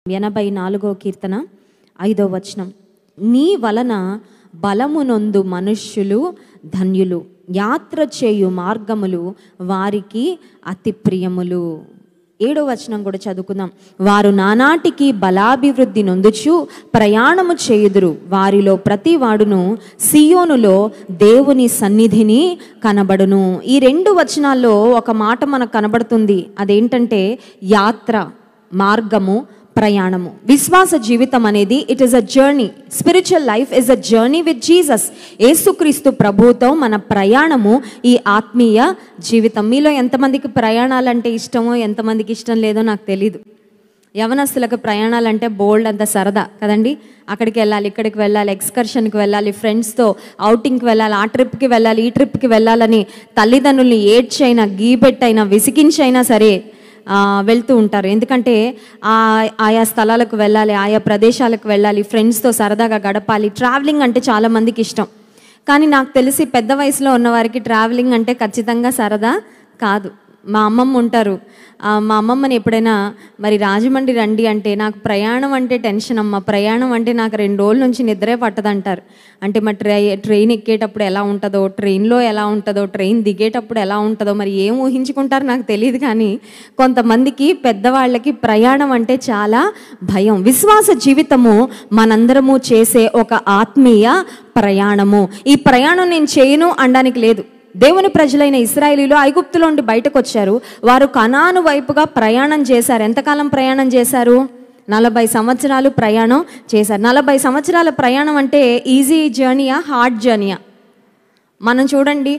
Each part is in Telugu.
84వ కీర్తన 5వ వచనం. నీ వలన బలమునొందు మనుష్యులు ధన్యులు, యాత్ర చేయు మార్గములు వారికి అతి ప్రియములు. 7వ వచనం కూడా చదువుకుందాం. వారు నానాటికి బలాభివృద్ధి నొందుచు ప్రయాణము చేయుదురు, వారిలో ప్రతి వాడును సియోనులో దేవుని సన్నిధిని కనబడును. ఈ 2 వచనాల్లో ఒక మాట మనకు కనబడుతుంది. అదేంటంటే యాత్ర, మార్గము, ప్రయాణము. విశ్వాస జీవితం అనేది it is a journey. Spiritual life is a journey with Jesus. యేసుక్రీస్తు ప్రభువుతో మన ప్రయాణము ఈ ఆత్మీయ జీవితం. మీలో ఎంతమందికి ప్రయాణాలంటే ఇష్టమో, ఎంతమందికి ఇష్టం లేదో నాకు తెలీదు. యవనస్తులకు ప్రయాణాలంటే బోల్డ్ అంత సరదా కదండి. అక్కడికి వెళ్ళాలి, ఇక్కడికి వెళ్ళాలి, ఎక్స్కర్షన్కి వెళ్ళాలి, ఫ్రెండ్స్తో అవుటింగ్కి వెళ్ళాలి, ఆ ట్రిప్కి వెళ్ళాలి, ఈ ట్రిప్కి వెళ్ళాలని తల్లిదండ్రుల్ని ఏడ్చైనా, గీబెట్టైనా, విసిగించైనా సరే వెళ్తూ ఉంటారు. ఎందుకంటే ఆయా స్థలాలకు వెళ్ళాలి, ఆయా ప్రదేశాలకు వెళ్ళాలి, ఫ్రెండ్స్తో సరదాగా గడపాలి. ట్రావెలింగ్ అంటే చాలామందికి ఇష్టం. కానీ నాకు తెలిసి పెద్ద వయసులో ఉన్నవారికి ట్రావెలింగ్ అంటే ఖచ్చితంగా సరదా కాదు. మా అమ్మమ్మ ఉంటారు. మా అమ్మమ్మని ఎప్పుడైనా మరి రాజమండ్రి రండి అంటే, నాకు ప్రయాణం అంటే టెన్షన్ అమ్మ, ప్రయాణం అంటే నాకు 2 రోజుల నుంచి నిద్రే పట్టదంటారు. అంటే మరి ట్రైన్ ఎక్కేటప్పుడు ఎలా ఉంటుందో, ట్రైన్లో ఎలా ఉంటుందో, ట్రైన్ దిగేటప్పుడు ఎలా ఉంటుందో, మరి ఏం ఊహించుకుంటారో నాకు తెలియదు. కానీ కొంతమందికి పెద్దవాళ్ళకి ప్రయాణం అంటే చాలా భయం. విశ్వాస జీవితము మనందరము చేసే ఒక ఆత్మీయ ప్రయాణము. ఈ ప్రయాణం నేను చేయను అనడానికి లేదు. దేవుని ప్రజలైన ఇశ్రాయేలీయులు ఐగుప్తులో నుండి బయటకు వచ్చారు. వారు కనాను వైపుగా ప్రయాణం చేశారు. ఎంతకాలం ప్రయాణం చేశారు? 40 సంవత్సరాలు ప్రయాణం చేశారు. 40 సంవత్సరాల ప్రయాణం అంటే ఈజీ జర్నీయా, హార్డ్ జర్నీయా? మనం చూడండి,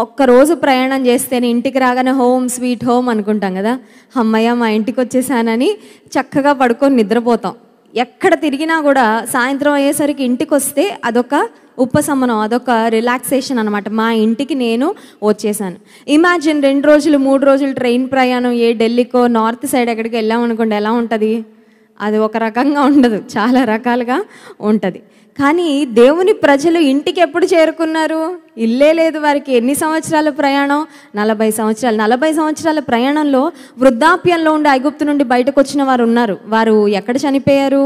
ఒక్కరోజు ప్రయాణం చేస్తేనే ఇంటికి రాగానే హోమ్ స్వీట్ హోమ్ అనుకుంటాం కదా. అమ్మయ్య మా ఇంటికి వచ్చేసానని చక్కగా పడుకొని నిద్రపోతాం. ఎక్కడ తిరిగినా కూడా సాయంత్రం అయ్యేసరికి ఇంటికి వస్తే అదొక ఉపశమనం, అదొక రిలాక్సేషన్ అనమాట. మా ఇంటికి నేను వచ్చేసాను. ఇమాజిన్ 2 రోజులు 3 రోజులు ట్రైన్ ప్రయాణం ఢిల్లీకో నార్త్ సైడ్ ఎక్కడికి వెళ్ళామనుకోండి, ఎలా ఉంటుంది? అది ఒక రకంగా ఉండదు, చాలా రకాలుగా ఉంటుంది. కానీ దేవుని ప్రజలు ఇంటికి ఎప్పుడు చేరుకున్నారు? ఇల్లే లేదు వారికి. ఎన్ని సంవత్సరాల ప్రయాణం? 40 సంవత్సరాలు. 40 సంవత్సరాల ప్రయాణంలో వృద్ధాప్యంలో ఉండి ఐగుప్తు నుండి బయటకు వచ్చిన వారు ఉన్నారు. వారు ఎక్కడ చనిపోయారు?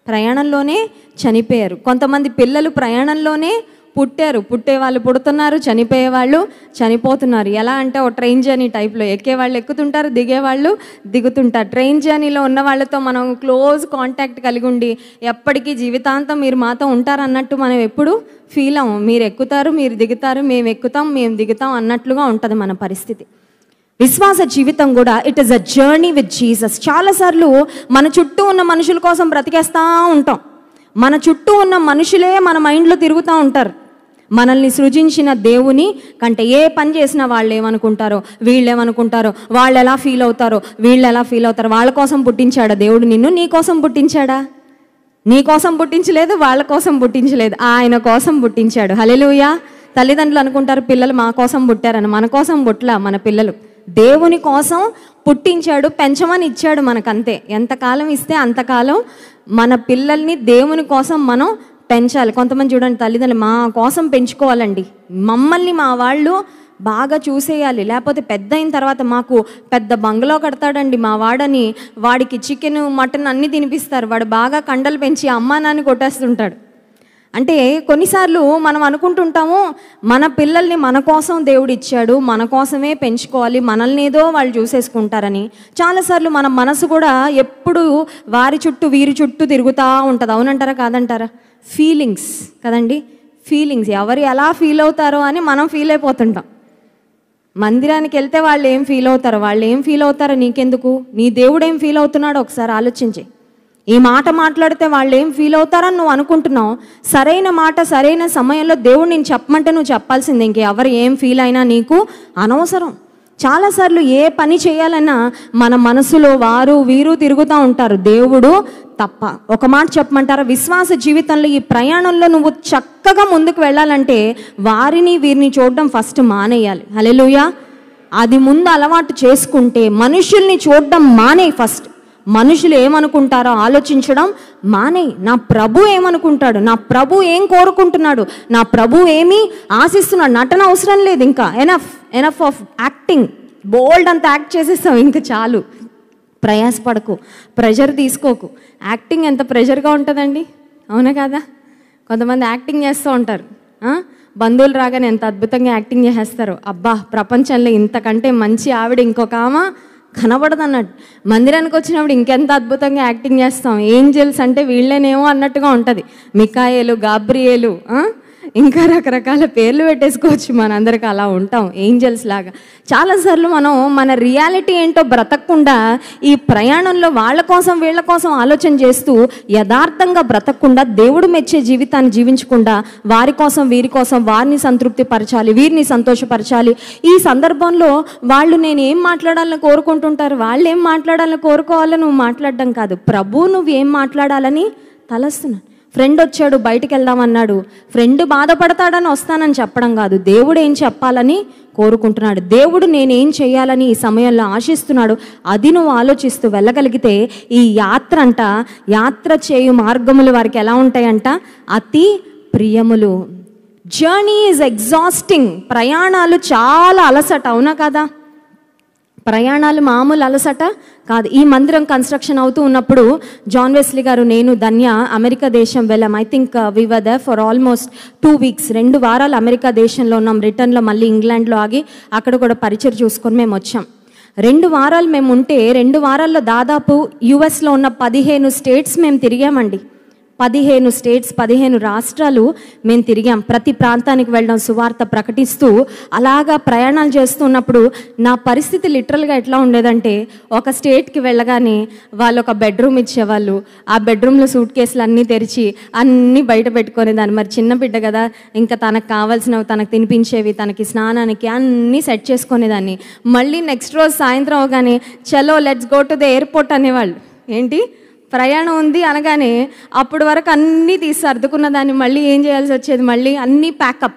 ప్రయాణంలోనే చనిపోయారు. కొంతమంది పిల్లలు ప్రయాణంలోనే పుట్టారు. పుట్టేవాళ్ళు పుడుతున్నారు, చనిపోయేవాళ్ళు చనిపోతున్నారు. ఎలా అంటే ఓ ట్రైన్ జర్నీ టైప్లో ఎక్కేవాళ్ళు ఎక్కుతుంటారు, దిగేవాళ్ళు దిగుతుంటారు. ట్రైన్ జర్నీలో ఉన్న వాళ్ళతో మనం క్లోజ్ కాంటాక్ట్ కలిగి ఉండి ఎప్పటికీ జీవితాంతం మీరు మాతో ఉంటారు అన్నట్టు మనం ఎప్పుడు ఫీల్ అవ్వం. మీరు ఎక్కుతారు, మీరు దిగుతారు, మేము ఎక్కుతాం, మేము దిగుతాం అన్నట్లుగా ఉంటుంది మన పరిస్థితి. విశ్వాస జీవితం కూడా it is a journey with Jesus. చాలాసార్లు మన చుట్టూ ఉన్న మనుషుల కోసం బ్రతికేస్తూ ఉంటాం. మన చుట్టూ ఉన్న మనుషులే మన మైండ్లో తిరుగుతూ ఉంటారు. మనల్ని సృజించిన దేవుని కంటే ఏ పని చేసినా వాళ్ళు ఏమనుకుంటారో, వీళ్ళు ఏమనుకుంటారో, వాళ్ళు ఎలా ఫీల్ అవుతారో, వీళ్ళు ఎలా ఫీల్ అవుతారో. వాళ్ళ కోసం పుట్టించాడా దేవుడు నిన్ను? నీ కోసం పుట్టించాడా? నీ కోసం పుట్టించలేదు, వాళ్ళ కోసం పుట్టించలేదు, ఆయన కోసం పుట్టించాడు. హల్లెలూయా. తల్లిదండ్రులు అనుకుంటారు పిల్లలు మా కోసం పుట్టారని. మన కోసం పుట్టలా మన పిల్లలు. దేవుని కోసం పుట్టించాడు, పెంచమని ఇచ్చాడు మనకంతే. ఎంతకాలం ఇస్తే అంతకాలం మన పిల్లల్ని దేవుని కోసం మనం పెంచాలి. కొంతమంది చూడండి, తల్లిదండ్రులు మా కోసం పెంచుకోవాలండి, మమ్మల్ని మా వాళ్ళు బాగా చూసేయాలి, లేకపోతే పెద్ద అయిన తర్వాత మాకు పెద్ద బంగ్లా కడతాడండి మా వాడని, వాడికి చికెన్ మటన్ అన్నీ తినిపిస్తారు, వాడు బాగా కండలు పెంచి అమ్మా నాన్ని కొట్టేస్తుంటాడు. అంటే కొన్నిసార్లు మనం అనుకుంటుంటాము మన పిల్లల్ని మన కోసం దేవుడు ఇచ్చాడు, మన కోసమే పెంచుకోవాలి, మనల్ని ఏదో వాళ్ళు చూసేసుకుంటారని. చాలాసార్లు మన మనసు కూడా ఎప్పుడు వారి చుట్టూ వీరి చుట్టూ తిరుగుతూ ఉంటుంది. అవునంటారా కాదంటారా? ఫీలింగ్స్ కదండి, ఫీలింగ్స్. ఎవరు ఎలా ఫీల్ అవుతారో అని మనం ఫీల్ అయిపోతుంటాం. మందిరానికి వెళ్తే వాళ్ళు ఏం ఫీల్ అవుతారో, వాళ్ళు ఏం ఫీల్ అవుతారో నీకెందుకు? నీ దేవుడు ఏం ఫీల్ అవుతున్నాడో ఒకసారి ఆలోచించి. ఈ మాట మాట్లాడితే వాళ్ళు ఏం ఫీల్ అవుతారని నువ్వు అనుకుంటున్నావు. సరైన మాట సరైన సమయంలో దేవుడు నేను చెప్పమంటే నువ్వు చెప్పాల్సిందే. ఇంకెవరు ఏం ఫీల్ అయినా నీకు అనవసరం. చాలాసార్లు ఏ పని చేయాలన్నా మన మనసులో వారు వీరు తిరుగుతూ ఉంటారు, దేవుడు తప్ప. ఒక మాట చెప్పమంటారా? విశ్వాస జీవితంలో ఈ ప్రయాణంలో నువ్వు చక్కగా ముందుకు వెళ్ళాలంటే వారిని వీరిని చూడడం ఫస్ట్ మానేయాలి. హల్లెలూయా. అది ముందు అలవాటు చేసుకుంటే మనుషుల్ని చూడడం మానే. ఫస్ట్ మనుషులు ఏమనుకుంటారో ఆలోచించడం మానే. నా ప్రభు ఏమనుకుంటాడు, నా ప్రభు ఏం కోరుకుంటున్నాడు, నా ప్రభు ఏమి ఆశిస్తున్నాడు. నటన అవసరం లేదు, ఇంకా ఎనఫ్ ఆఫ్ యాక్టింగ్. బోల్డ్ అంత యాక్ట్ చేసేస్తాం, ఇంకా చాలు. ప్రయాసపడకు, ప్రెషర్ తీసుకోకు. యాక్టింగ్ ఎంత ప్రెషర్గా ఉంటుందండి, అవునా కదా? కొంతమంది యాక్టింగ్ చేస్తూ ఉంటారు, బంధువులు రాగానే ఎంత అద్భుతంగా యాక్టింగ్ చేసేస్తారు. అబ్బా, ప్రపంచంలో ఇంతకంటే మంచి ఆవిడ ఇంకొక ఆమె కనబడదు అన్నట్టు. మందిరానికి వచ్చినప్పుడు ఇంకెంత అద్భుతంగా యాక్టింగ్ చేస్తాం. ఏంజెల్స్ అంటే వీళ్ళేనేమో అన్నట్టుగా ఉంటుంది. మికాయేలు, గాబ్రియేలు, ఇంకా రకరకాల పేర్లు పెట్టేసుకోవచ్చు. మనందరికీ అలా ఉంటాం, ఏంజల్స్ లాగా. చాలాసార్లు మనం మన రియాలిటీ ఏంటో బ్రతకకుండా ఈ ప్రయాణంలో వాళ్ళ కోసం వీళ్ళ కోసం ఆలోచన చేస్తూ యథార్థంగా బ్రతకకుండా, దేవుడు మెచ్చే జీవితాన్ని జీవించకుండా వారి కోసం వీరి కోసం వారిని సంతృప్తి పరచాలి, వీరిని సంతోషపరచాలి. ఈ సందర్భంలో వాళ్ళు నేను ఏం మాట్లాడాలని కోరుకుంటుంటారు, వాళ్ళు ఏం మాట్లాడాలని కోరుకోవాలని నువ్వు మాట్లాడడం కాదు, ప్రభు నువ్వు ఏం మాట్లాడాలని తలస్తున్నాను. ఫ్రెండ్ వచ్చాడు, బయటికి వెళ్దామన్నాడు, ఫ్రెండ్ బాధపడతాడని వస్తానని చెప్పడం కాదు, దేవుడు ఏం చెప్పాలని కోరుకుంటున్నాడు, దేవుడు నేనేం చేయాలని ఈ సమయంలో ఆశిస్తున్నాడు, అది నువ్వు ఆలోచిస్తూ వెళ్ళగలిగితే ఈ యాత్ర చేయు మార్గములు వారికి ఎలా ఉంటాయంట, అతి ప్రియములు. Journey is exhausting. ప్రయాణాలు చాలా అలసట, అవునా కదా? ప్రయాణాలు మామూలు అలసట కాదు. ఈ మందిరం కన్స్ట్రక్షన్ అవుతూ ఉన్నప్పుడు జాన్ వెస్లీ గారు, నేను, ధన్య అమెరికా దేశం వెళ్ళాం. I think we were there for almost 2 weeks. 2 వారాలు అమెరికా దేశంలో ఉన్నాం. రిటర్న్లో మళ్ళీ ఇంగ్లాండ్లో ఆగి అక్కడ కూడా పరిచయం చూసుకొని మేము వచ్చాం. 2 వారాలు మేము ఉంటే 2 వారాల్లో దాదాపు యుఎస్లో ఉన్న 15 స్టేట్స్ మేము తిరిగామండి. 15 స్టేట్స్, 15 రాష్ట్రాలు మేము తిరిగాం. ప్రతి ప్రాంతానికి వెళ్ళడం, సువార్త ప్రకటిస్తూ అలాగా ప్రయాణాలు చేస్తున్నప్పుడు నా పరిస్థితి లిటరల్గా ఎట్లా ఉండేదంటే, ఒక స్టేట్కి వెళ్ళగానే వాళ్ళు ఒక బెడ్రూమ్ ఇచ్చేవాళ్ళు. ఆ బెడ్రూమ్లో సూట్ కేసులు అన్నీ తెరిచి అన్నీ బయట పెట్టుకునేదాన్ని. మరి చిన్న బిడ్డ కదా, ఇంకా తనకు కావాల్సినవి, తనకు తినిపించేవి, తనకి స్నానానికి అన్నీ సెట్ చేసుకునేదాన్ని. మళ్ళీ నెక్స్ట్ రోజు సాయంత్రం అవగానే చలో let's go to the airport అనేవాళ్ళు. ఏంటి ప్రయాణం ఉంది అనగానే అప్పటి వరకు అన్నీ తీసి సర్దుకున్న దాన్ని మళ్ళీ ఏం చేయాల్సి వచ్చేది, మళ్ళీ అన్నీ ప్యాకప్.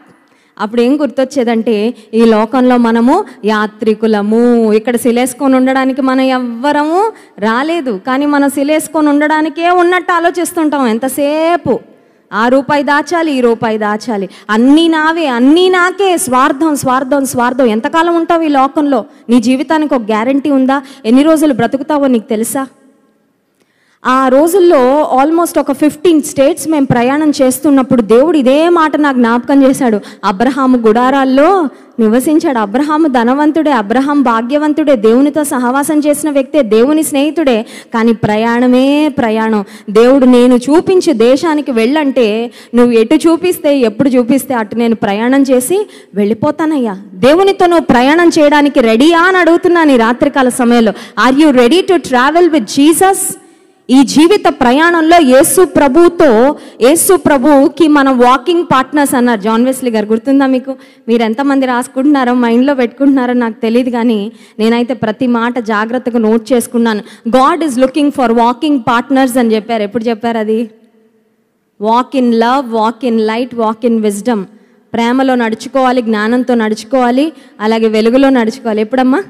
అప్పుడు ఏం గుర్తొచ్చేదంటే, ఈ లోకంలో మనము యాత్రికులము. ఇక్కడ సిలేసుకొని ఉండడానికి మనం ఎవ్వరము రాలేదు, కానీ మనం సిలేసుకొని ఉండడానికే ఉన్నట్టు ఆలోచిస్తుంటాం ఎంతసేపు. ఆ రూపాయి దాచాలి, ఈ రూపాయి దాచాలి, అన్నీ నావే, అన్నీ నాకే, స్వార్థం స్వార్థం స్వార్థం. ఎంతకాలం ఉంటావు ఈ లోకంలో? నీ జీవితానికి ఒక గ్యారంటీ ఉందా? ఎన్ని రోజులు బ్రతుకుతావో నీకు తెలుసా? ఆ రోజుల్లో ఆల్మోస్ట్ ఒక 15 స్టేట్స్ మేము ప్రయాణం చేస్తున్నప్పుడు దేవుడు ఇదే మాట నాకు జ్ఞాపకం చేశాడు. అబ్రహాము గుడారాల్లో నివసించాడు. అబ్రహాము ధనవంతుడే, అబ్రహాం భాగ్యవంతుడే, దేవునితో సహవాసం చేసిన వ్యక్తే, దేవుని స్నేహితుడే. కానీ ప్రయాణమే ప్రయాణం. దేవుడు నేను చూపించే దేశానికి వెళ్ళంటే నువ్వు ఎటు చూపిస్తే, ఎప్పుడు చూపిస్తే అటు నేను ప్రయాణం చేసి వెళ్ళిపోతానయ్యా. దేవునితో నువ్వు ప్రయాణం చేయడానికి రెడీయా అని అడుగుతున్నాను ఈ రాత్రికాల సమయంలో. Are you ready to travel with Jesus? ఈ జీవిత ప్రయాణంలో యేసు ప్రభుకి మనం వాకింగ్ పార్ట్నర్స్ అన్నారు జాన్ వెస్లీ గారు. గుర్తుందా మీకు? మీరు ఎంతమంది రాసుకుంటున్నారో, మైండ్లో పెట్టుకుంటున్నారో నాకు తెలియదు, కానీ నేనైతే ప్రతి మాట జాగ్రత్తగా నోట్ చేసుకున్నాను. God is looking for walking partners అని చెప్పారు. ఎప్పుడు చెప్పారు అది? Walk in love, walk in light, walk in wisdom. ప్రేమలో నడుచుకోవాలి, జ్ఞానంతో నడుచుకోవాలి, అలాగే వెలుగులో నడుచుకోవాలి. ఎప్పుడమ్మా?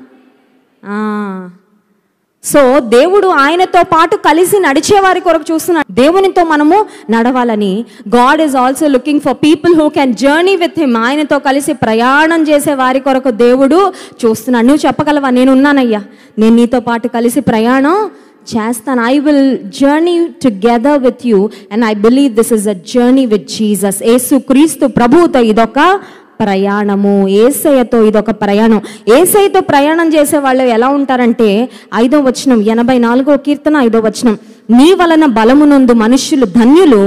సో దేవుడు ఆయనతో పాటు కలిసి నడిచేవారి కొరకు చూస్తున్నాడు. దేవునితో మనము నడవాలని. God is also looking for people who can journey with him. ఆయనతో కలిసి ప్రయాణం చేసే వారి కొరకు దేవుడు చూస్తున్నాడు. నువ్వు చెప్పగలవా, నేను ఉన్నానయ్యా, నేను నీతో పాటు కలిసి ప్రయాణం చేస్తాను. I will journey together with you and I believe this is a journey with Jesus. యేసు క్రీస్తు ప్రభువుతో ఇదొక ప్రయాణము, యేసయ్యతో ఇదొక ప్రయాణం. యేసయ్యతో ప్రయాణం చేసే వాళ్ళు ఎలా ఉంటారంటే, 5వ వచనం, 84వ కీర్తన 5వ వచనం, నీ వలన బలమునందు మనుష్యులు ధన్యులు,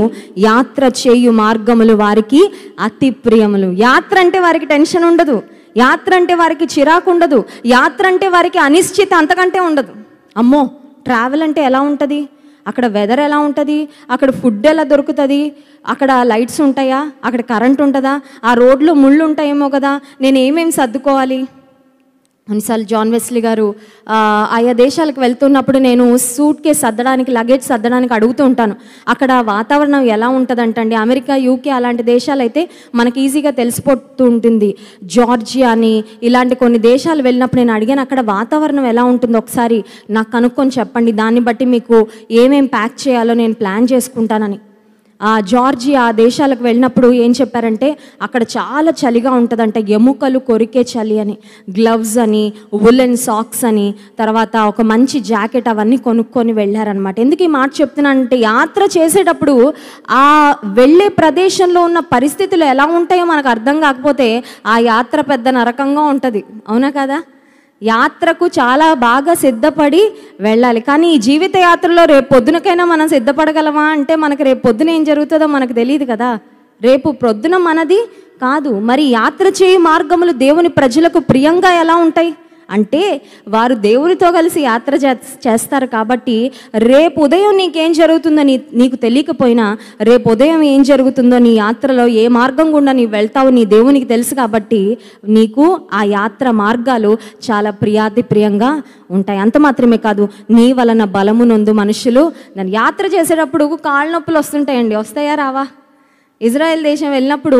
యాత్ర చేయు మార్గములు వారికి అతి ప్రియములు. యాత్ర అంటే వారికి టెన్షన్ ఉండదు, యాత్ర అంటే వారికి చిరాకు ఉండదు, యాత్ర అంటే వారికి అనిశ్చిత అంతకంటే ఉండదు. అమ్మో, ట్రావెల్ అంటే ఎలా ఉంటుంది, అక్కడ వెదర్ ఎలా ఉంటుంది, అక్కడ ఫుడ్ ఎలా దొరుకుతుంది, అక్కడ లైట్స్ ఉంటాయా, అక్కడ కరెంట్ ఉంటుందా, ఆ రోడ్లో ముళ్ళు ఉంటాయేమో కదా, నేను ఏమేమి సర్దుకోవాలి. కొన్నిసార్లు జాన్ వెస్లీ గారు ఆయా దేశాలకు వెళ్తున్నప్పుడు నేను సూట్ కేస్ సర్దడానికి, లగేజ్ సర్దడానికి అడుగుతూ ఉంటాను. అక్కడ వాతావరణం ఎలా ఉంటుందంటండి. అమెరికా, యూకే అలాంటి దేశాలు అయితే మనకి ఈజీగా తెలిసిపోతూ ఉంటుంది. జార్జియా అని ఇలాంటి కొన్ని దేశాలు వెళ్ళినప్పుడు నేను అడిగాను, అక్కడ వాతావరణం ఎలా ఉంటుందో ఒకసారి నాకు కనుక్కొని చెప్పండి, దాన్ని బట్టి మీకు ఏమేం ప్యాక్ చేయాలో నేను ప్లాన్ చేసుకుంటానని. జార్జియా ఆ దేశాలకు వెళ్ళినప్పుడు ఏం చెప్పారంటే అక్కడ చాలా చలిగా ఉంటుందంట, ఎముకలు కొరికే చలి అని. గ్లవ్స్ అని, వులెన్ సాక్స్ అని, తర్వాత ఒక మంచి జాకెట్ అవన్నీ కొనుక్కొని వెళ్ళారనమాట. ఎందుకు ఈ మాట చెప్తున్నానంటే, యాత్ర చేసేటప్పుడు ఆ వెళ్ళే ప్రదేశంలో ఉన్న పరిస్థితులు ఎలా ఉంటాయో మనకు అర్థం కాకపోతే ఆ యాత్ర పెద్ద నరకంగా ఉంటుంది. అవునా కదా? యాత్రకు చాలా బాగా సిద్ధపడి వెళ్ళాలి. కానీ ఈ జీవిత యాత్రలో రేపు పొద్దునకైనా మనం సిద్ధపడగలమా అంటే మనకు రేపు పొద్దున ఏం జరుగుతుందో మనకు తెలియదు కదా. రేపు పొద్దున మనది కాదు. మరి యాత్ర చేయి మార్గములు దేవుని ప్రజలకు ప్రియంగా ఎలా ఉంటాయి అంటే, వారు దేవునితో కలిసి యాత్ర చేస్తారు కాబట్టి రేపు ఉదయం నీకేం జరుగుతుందో నీకు తెలియకపోయినా, రేపు ఉదయం ఏం జరుగుతుందో నీ యాత్రలో ఏ మార్గం గుండా నీ వెళ్తావో నీ దేవునికి తెలుసు కాబట్టి నీకు ఆ యాత్ర మార్గాలు చాలా ప్రియంగా ఉంటాయి. అంత మాత్రమే కాదు, నీ వలన బలము నొందు మనుషులు. దాన్ని యాత్ర చేసేటప్పుడు కాళ్ళ నొప్పులు వస్తుంటాయండి. వస్తాయా రావా? ఇజ్రాయెల్ దేశం వెళ్ళినప్పుడు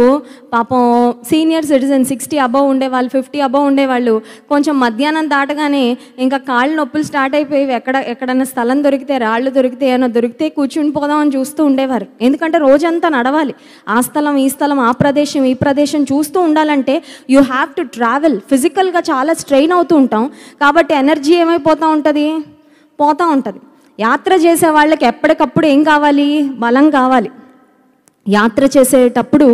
పాపం సీనియర్ సిటిజన్ 60 అబవ్ ఉండేవాళ్ళు, 50 అబవ్ ఉండేవాళ్ళు కొంచెం మధ్యాహ్నం దాటగానే ఇంకా కాళ్ళు నొప్పులు స్టార్ట్ అయిపోయి ఎక్కడన్నా స్థలం దొరికితే, రాళ్ళు దొరికితే, ఏమైనా దొరికితే కూర్చుని పోదామని చూస్తూ ఉండేవారు. ఎందుకంటే రోజంతా నడవాలి. ఆ స్థలం ఈ స్థలం, ఆ ప్రదేశం ఈ ప్రదేశం చూస్తూ ఉండాలంటే యూ హ్యావ్ టు ట్రావెల్. ఫిజికల్గా చాలా స్ట్రెయిన్ అవుతూ ఉంటాం కాబట్టి ఎనర్జీ ఏమైపోతూ ఉంటుంది, పోతూ ఉంటుంది. యాత్ర చేసే వాళ్ళకి ఎప్పటికప్పుడు ఏం కావాలి? బలం కావాలి. యాత్ర చేసేటప్పుడు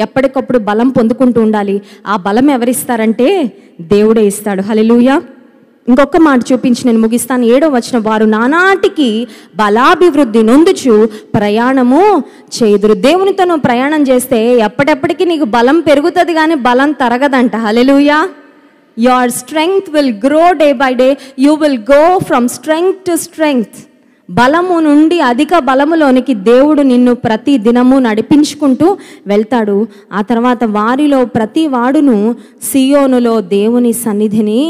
ఎప్పటికప్పుడు బలం పొందుకుంటూ ఉండాలి. ఆ బలం ఎవరిస్తారంటే దేవుడే ఇస్తాడు. హల్లెలూయా. ఇంకొక మాట చూపించి నేను ముగిస్తాను. 7వ వచనం, వారు నానాటికి బలాభివృద్ధి నొందుచు ప్రయాణము చేయుదురు. దేవునితో నువ్వు ప్రయాణం చేస్తే ఎప్పటికీ నీకు బలం పెరుగుతుంది కానీ బలం తరగదంట. Hallelujah. Your strength will grow day by day. You will go from strength to strength. బలము నుండి అధిక బలములోనికి దేవుడు నిన్ను ప్రతి దినము నడిపించుకుంటూ వెళ్తాడు. ఆ తర్వాత వారిలో ప్రతి వాడును సియోనులో దేవుని సన్నిధిని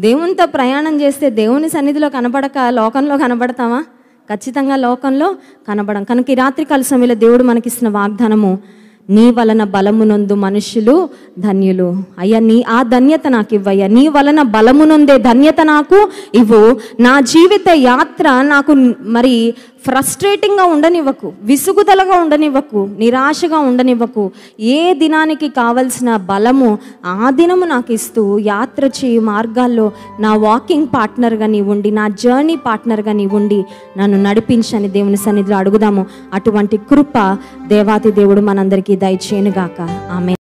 దేవునితో ప్రయాణం చేస్తే దేవుని సన్నిధిలో కనబడక లోకంలో కనబడతామా? ఖచ్చితంగా లోకంలో కనబడం. కనుక ఈ రాత్రికాల సమయంలో దేవుడు మనకిస్తున్న వాగ్దానము, నీ వలన బలమునొందు మనుషులు ధన్యులు. అయ్యా, ఆ ధన్యత నాకు ఇవ్వయ్యా. నీ వలన బలమునొందే ధన్యత నాకు ఇవ్వు. నా జీవిత యాత్ర నాకు మరి ఫ్రస్ట్రేటింగ్గా ఉండనివ్వకు, విసుగుదలగా ఉండనివ్వకు, నిరాశగా ఉండనివ్వకు. ఏ దినానికి కావలసిన బలము ఆ దినము నాకు ఇస్తూ యాత్ర చేయి మార్గాల్లో నా వాకింగ్ పార్ట్నర్గా నీ ఉండి, నా జర్నీ పార్ట్నర్గా నీ ఉండి నన్ను నడిపించని దేవుని సన్నిధిలో అడుగుదాము. అటువంటి కృప దేవాతి దేవుడు మనందరికీ దయచేయనుగాక. ఆమేన్.